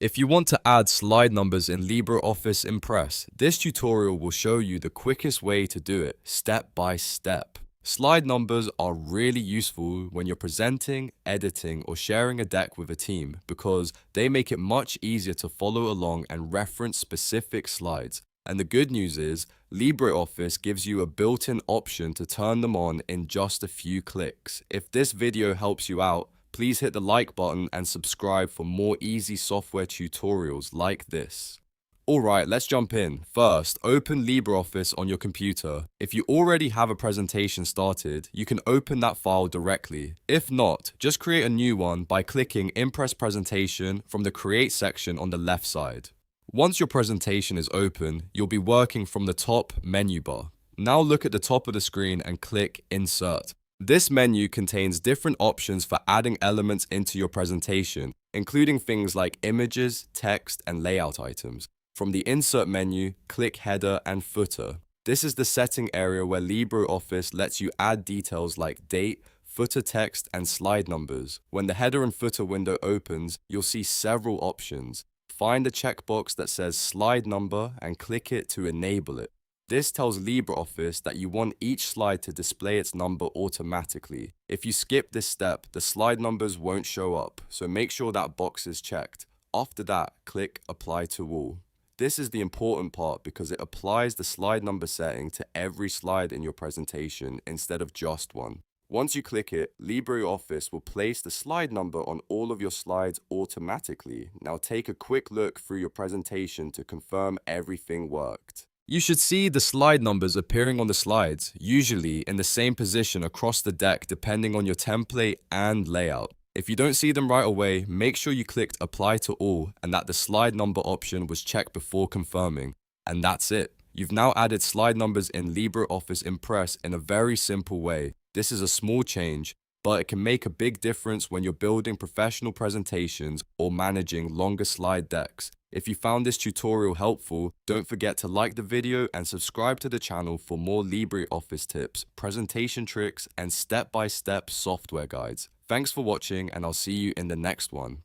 If you want to add slide numbers in LibreOffice Impress, this tutorial will show you the quickest way to do it, step by step. Slide numbers are really useful when you're presenting, editing, or sharing a deck with a team because they make it much easier to follow along and reference specific slides. And the good news is, LibreOffice gives you a built-in option to turn them on in just a few clicks. If this video helps you out, please hit the like button and subscribe for more easy software tutorials like this. Alright, let's jump in. First, open LibreOffice on your computer. If you already have a presentation started, you can open that file directly. If not, just create a new one by clicking Impress Presentation from the Create section on the left side. Once your presentation is open, you'll be working from the top menu bar. Now look at the top of the screen and click Insert. This menu contains different options for adding elements into your presentation, including things like images, text, and layout items. From the Insert menu, click Header and Footer. This is the setting area where LibreOffice lets you add details like date, footer text, and slide numbers. When the header and footer window opens, you'll see several options. Find the checkbox that says Slide Number and click it to enable it. This tells LibreOffice that you want each slide to display its number automatically. If you skip this step, the slide numbers won't show up, so make sure that box is checked. After that, click Apply to All. This is the important part because it applies the slide number setting to every slide in your presentation instead of just one. Once you click it, LibreOffice will place the slide number on all of your slides automatically. Now take a quick look through your presentation to confirm everything worked. You should see the slide numbers appearing on the slides, usually in the same position across the deck depending on your template and layout. If you don't see them right away, make sure you clicked Apply to All and that the slide number option was checked before confirming. And that's it. You've now added slide numbers in LibreOffice Impress in a very simple way. This is a small change, but it can make a big difference when you're building professional presentations or managing longer slide decks. If you found this tutorial helpful, don't forget to like the video and subscribe to the channel for more LibreOffice tips, presentation tricks, and step-by-step software guides. Thanks for watching, and I'll see you in the next one.